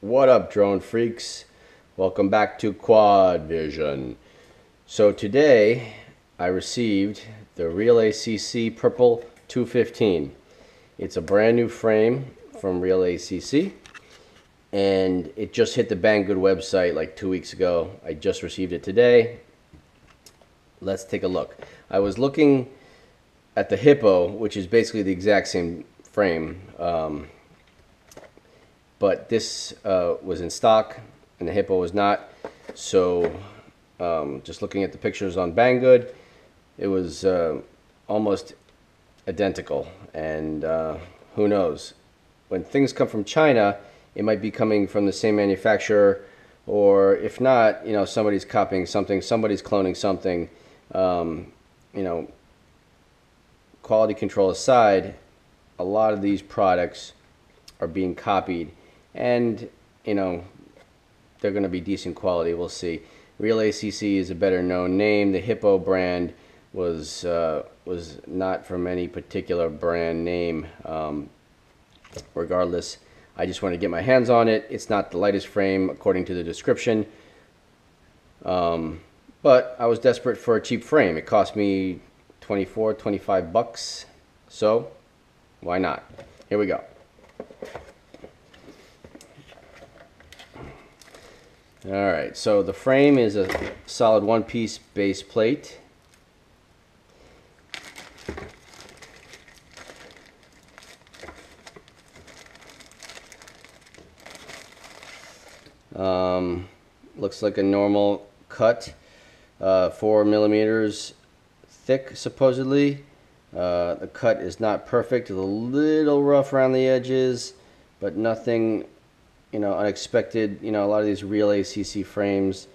What up, drone freaks? Welcome back to Quad Vision. So today I received the Realacc Purple 215. It's a brand new frame from Realacc, and it just hit the Banggood website like 2 weeks ago. I just received it today. Let's take a look. I was looking at the Hippo, which is basically the exact same frame, but this was in stock and the Hippo was not. So just looking at the pictures on Banggood, it was almost identical. And who knows, when things come from China, it might be coming from the same manufacturer, or if not, somebody's copying something, somebody's cloning something. Quality control aside, a lot of these products are being copied, and they're going to be decent quality. We'll see. Realacc is a better known name. The Hippo brand was not from any particular brand name. Regardless, I just want to get my hands on it. It's not the lightest frame according to the description, but I was desperate for a cheap frame. It cost me 25 bucks, so why not? Here we go. Alright, so the frame is a solid one-piece base plate. Looks like a normal cut, 4 millimeters thick supposedly. The cut is not perfect, a little rough around the edges, but nothing unexpected. A lot of these Realacc frames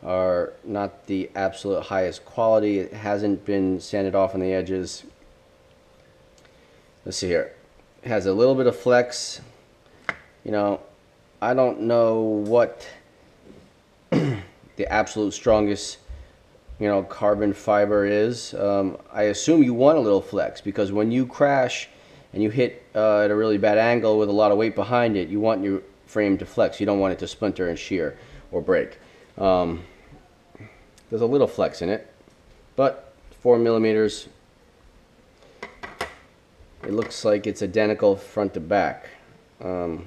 are not the absolute highest quality. It hasn't been sanded off on the edges. Let's see here. It has a little bit of flex. I don't know what the absolute strongest carbon fiber is. I assume you want a little flex, because when you crash and you hit at a really bad angle with a lot of weight behind it, you want your frame to flex. You don't want it to splinter and shear or break. There's a little flex in it, but 4 millimeters. It looks like it's identical front to back. All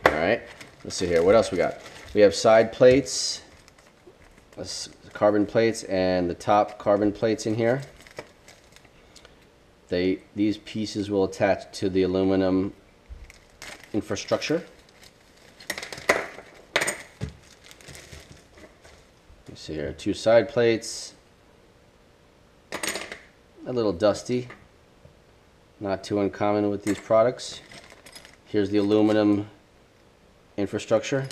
right, let's see here. What else we got? We have side plates, carbon plates, and the top carbon plates in here. These pieces will attach to the aluminum infrastructure. Let's see here, 2 side plates. A little dusty, not too uncommon with these products. Here's the aluminum infrastructure,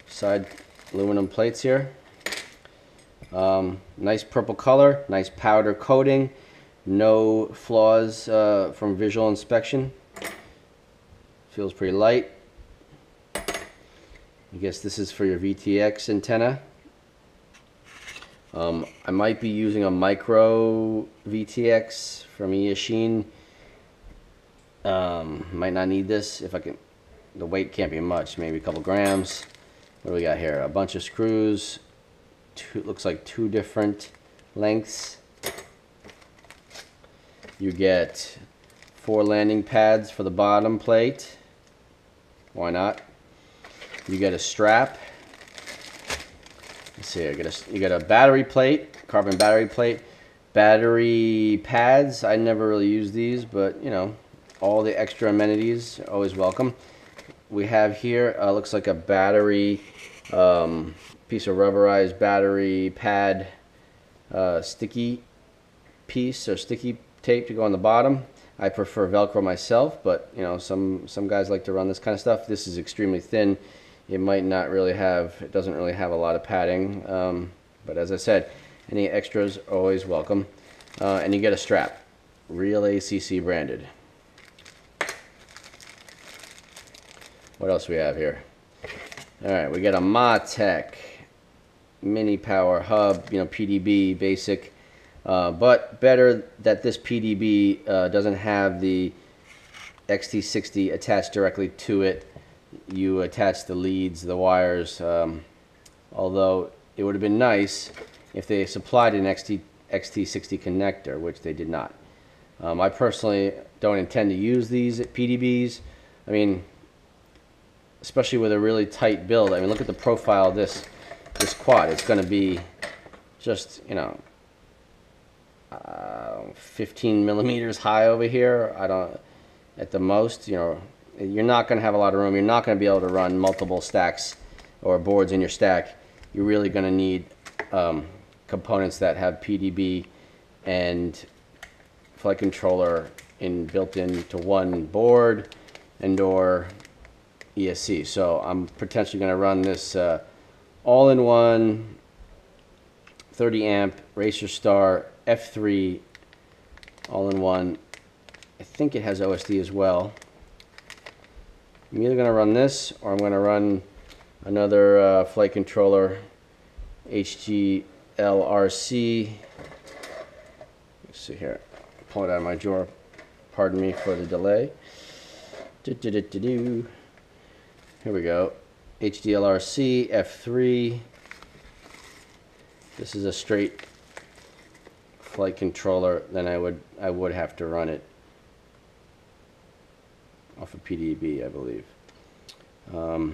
side aluminum plates here. Nice purple color, nice powder coating, no flaws from visual inspection. Feels pretty light. I guess this is for your VTX antenna. I might be using a micro VTX from Yashin. Might not need this. If I can, the weight can't be much, maybe a couple grams. What do we got here? A bunch of screws. Looks like 2 different lengths. You get 4 landing pads for the bottom plate. Why not? You get a strap. Let's see here. You get a battery plate, carbon battery plate, battery pads. I never really use these, but all the extra amenities are always welcome. We have here looks like a battery piece of rubberized battery pad, sticky piece or sticky tape to go on the bottom. I prefer Velcro myself, but some guys like to run this kind of stuff. This is extremely thin. It doesn't really have a lot of padding, but as I said, any extras are always welcome. And you get a strap, Realacc branded. What else we have here? All right, we got a Matech mini power hub, PDB basic, but better that this PDB doesn't have the XT60 attached directly to it. You attach the leads, the wires, although it would have been nice if they supplied an XT60 connector, which they did not. I personally don't intend to use these PDBs. I mean, especially with a really tight build. I mean, look at the profile of this quad. It's going to be just, you know, 15 millimeters high over here. At the most, you know, you're not going to have a lot of room. You're not going to be able to run multiple stacks or boards in your stack. You're really going to need components that have PDB and flight controller built into one board and or ESC. So I'm potentially going to run this all-in-one 30 amp Racer Star F3 all-in-one. I think it has OSD as well. I'm either going to run this or I'm going to run another flight controller HGLRC. Let's see here. Pull it out of my drawer. Pardon me for the delay. Here we go. HDLRC F3. This is a straight flight controller. Then I would have to run it off of PDB, I believe. Let's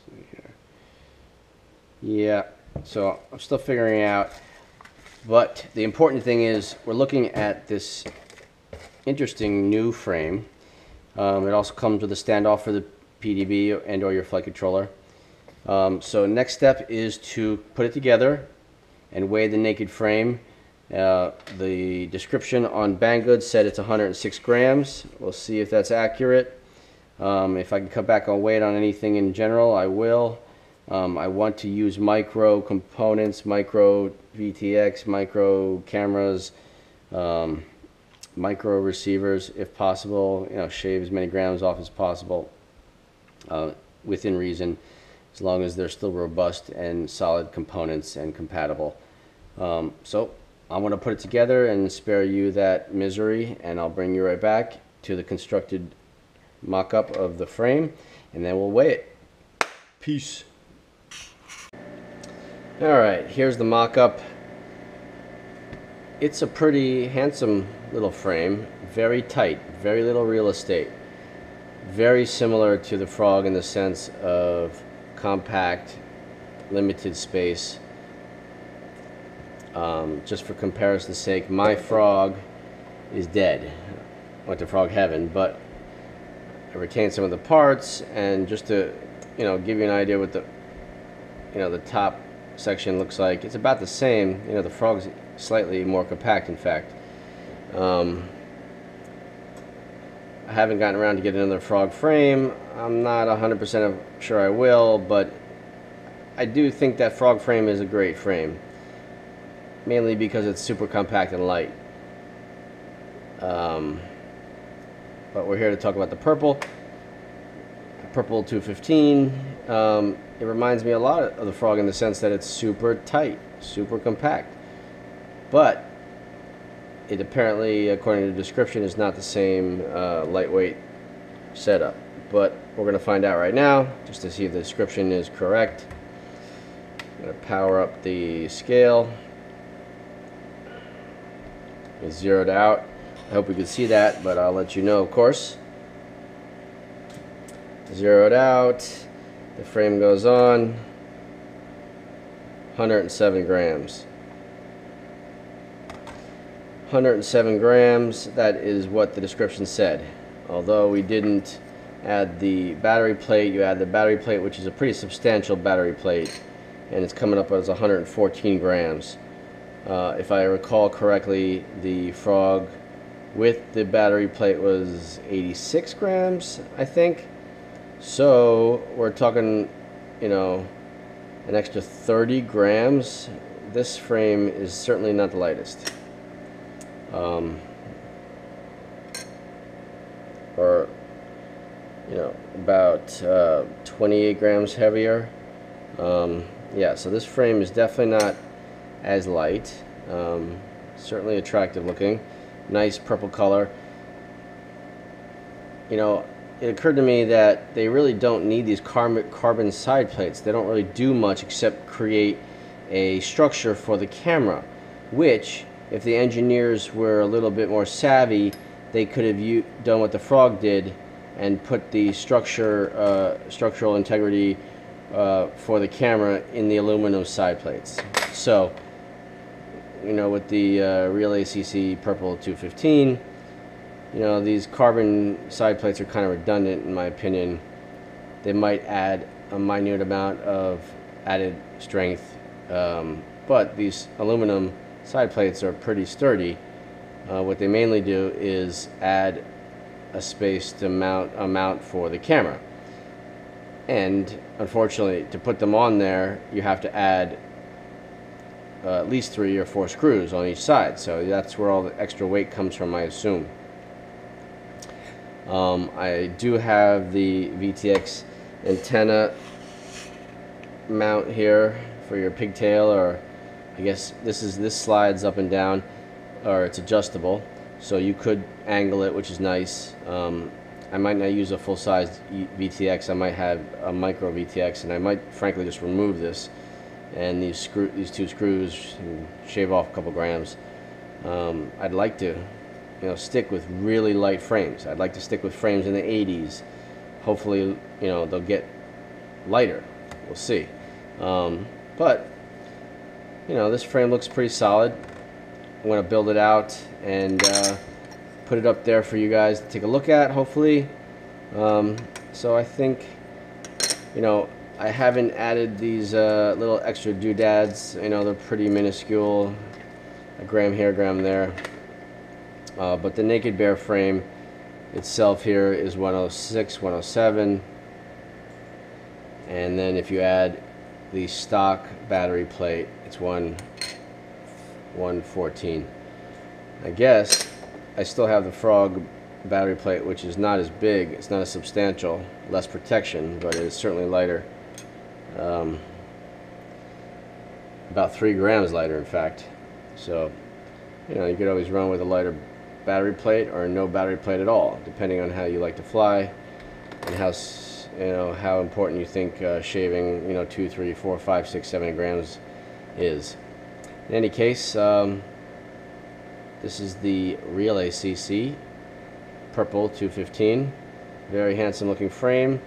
see here. Yeah, so I'm still figuring it out. But the important thing is we're looking at this interesting new frame. It also comes with a standoff for the PDB and or your flight controller. So next step is to put it together and weigh the naked frame. The description on Banggood said it's 106 grams. We'll see if that's accurate. If I can come back on weight on anything in general, I will. I want to use micro components, micro VTX, micro cameras, micro receivers if possible. You know, shave as many grams off as possible within reason, as long as they're still robust and solid components and compatible. So I'm going to put it together and spare you that misery, and I'll bring you right back to the constructed mock-up of the frame, and then we'll weigh it. Peace. Alright, here's the mock-up. It's a pretty handsome little frame, very tight, very little real estate. Very similar to the Frog in the sense of compact, limited space. Just for comparison's sake, my Frog is dead. Went to Frog Heaven, but I retained some of the parts, and just to, you know, give you an idea what the, you know, the top section looks like. It's about the same. You know, the Frog's slightly more compact, in fact. I haven't gotten around to getting another Frog frame. I'm not 100% sure I will, but I do think that Frog frame is a great frame, mainly because it's super compact and light. But we're here to talk about the Purple 215. It reminds me a lot of the Frog in the sense that it's super tight, super compact. But it apparently, according to the description, is not the same lightweight setup. But we're going to find out right now, just to see if the description is correct. I'm going to power up the scale. It's zeroed out. I hope we can see that, but I'll let you know, of course. Zeroed out. The frame goes on. 107 grams. 107 grams, that is what the description said. Although we didn't add the battery plate, you add the battery plate, which is a pretty substantial battery plate, and it's coming up as 114 grams. If I recall correctly, the Frog with the battery plate was 86 grams, I think. So we're talking, you know, an extra 30 grams. This frame is certainly not the lightest. Or, you know, about 28 grams heavier. Yeah, so this frame is definitely not as light. Certainly attractive looking. nice purple color. You know, it occurred to me that they really don't need these carbon side plates. They don't really do much except create a structure for the camera, which, if the engineers were a little bit more savvy, they could have done what the Frog did and put the structural integrity for the camera in the aluminum side plates. So, you know, with the Realacc Purple 215, you know, these carbon side plates are kind of redundant in my opinion. They might add a minute amount of added strength, but these aluminum side plates are pretty sturdy. What they mainly do is add a space to mount a mount for the camera. And unfortunately, to put them on there, you have to add at least 3 or 4 screws on each side. So that's where all the extra weight comes from, I assume. I do have the VTX antenna mount here for your pigtail, or I guess this slides up and down, or it's adjustable, so you could angle it, which is nice. I might not use a full-size VTX. I might have a micro VTX, and I might frankly just remove this and these 2 screws and shave off a couple grams. I'd like to, you know, stick with really light frames. I'd like to stick with frames in the 80s. Hopefully, you know, they'll get lighter. We'll see. But, you know, this frame looks pretty solid. I'm going to build it out and put it up there for you guys to take a look at, hopefully. So I think, you know, I haven't added these little extra doodads. You know, they're pretty minuscule. A gram here, a gram there. But the naked bare frame itself here is 106, 107. And then if you add the stock battery plate, it's 114. I guess I still have the Frog battery plate, which is not as big, it's not as substantial, less protection, but it is certainly lighter. About 3 grams lighter, in fact. So, you know, you could always run with a lighter battery plate or no battery plate at all, depending on how you like to fly and how, you know, how important you think shaving, you know, 2, 3, 4, 5, 6, 7 grams is. In any case, this is the Realacc Purple 215. Very handsome looking frame.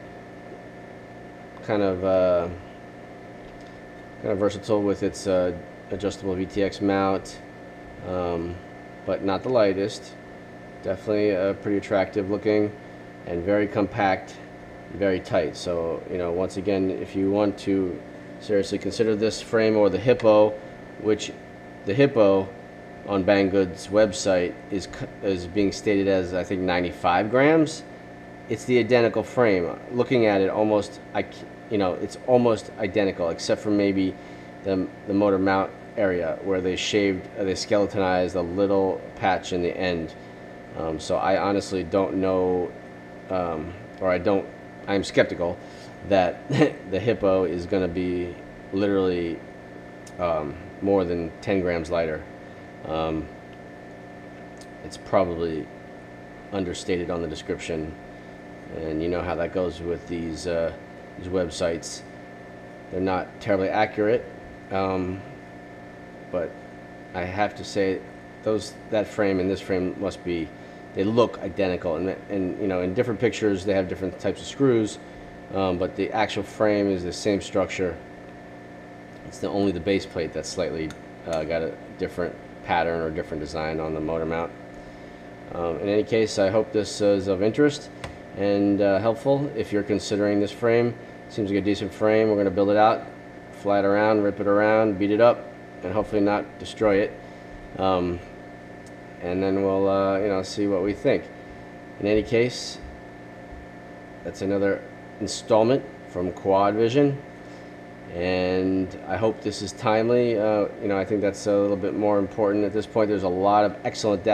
Kind of versatile with its adjustable VTX mount, but not the lightest. Definitely pretty attractive looking and very compact, very tight. So, you know, once again, if you want to seriously consider this frame or the Hippo, which the Hippo on Banggood's website is being stated as, I think, 95 grams. It's the identical frame. Looking at it, almost, you know, it's almost identical, except for maybe the motor mount area where they skeletonized a little patch in the end. So I honestly don't know, I'm skeptical that the Hippo is going to be literally more than 10 grams lighter. It's probably understated on the description, and you know how that goes with these websites. They're not terribly accurate, but I have to say that frame and this frame they look identical, and you know, in different pictures they have different types of screws, but the actual frame is the same structure. It's only the base plate that's slightly got a different pattern or different design on the motor mount. In any case, I hope this is of interest and helpful if you're considering this frame. Seems like a decent frame. We're going to build it out, fly it around, rip it around, beat it up, and hopefully not destroy it. And then we'll you know, see what we think. In any case, that's another installment from Quad Vision, and I hope this is timely. You know, I think that's a little bit more important at this point. There's a lot of excellent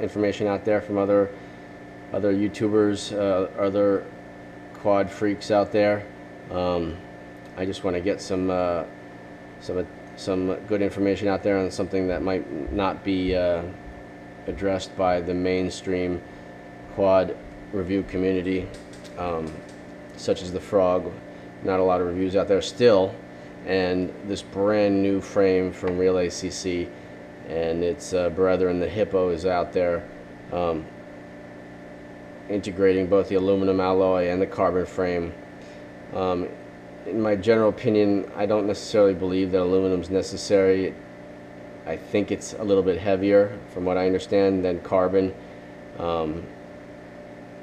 information out there from other YouTubers, other quad freaks out there. I just want to get some good information out there on something that might not be addressed by the mainstream quad review community, such as the Frog. Not a lot of reviews out there still, and this brand new frame from Realacc and its brethren, the Hippo, is out there, integrating both the aluminum alloy and the carbon frame. In my general opinion, I don't necessarily believe that aluminum is necessary. I think it's a little bit heavier, from what I understand, than carbon, and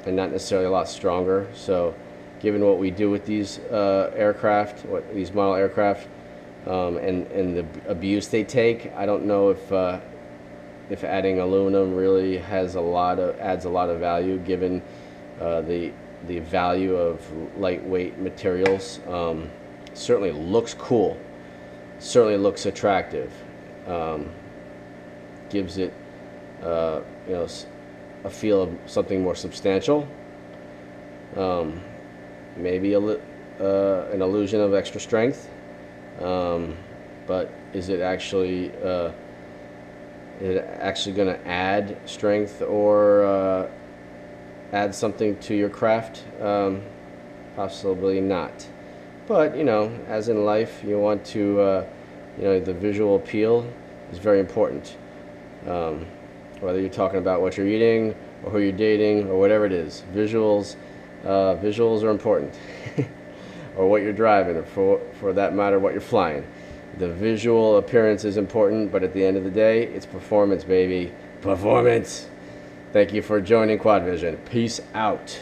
not necessarily a lot stronger. So given what we do with these these model aircraft, and the abuse they take, I don't know if adding aluminum really adds a lot of value, given the value of lightweight materials. Certainly looks cool, certainly looks attractive, gives it a feel of something more substantial, maybe an illusion of extra strength, but is it actually going to add strength or add something to your craft? Possibly not. But as in life, you want to the visual appeal is very important, whether you're talking about what you're eating or who you're dating or whatever it is. Visuals are important. Or what you're driving, or for that matter, what you're flying. The visual appearance is important, but at the end of the day, it's performance, baby. Performance! Thank you for joining Quad Vision. Peace out.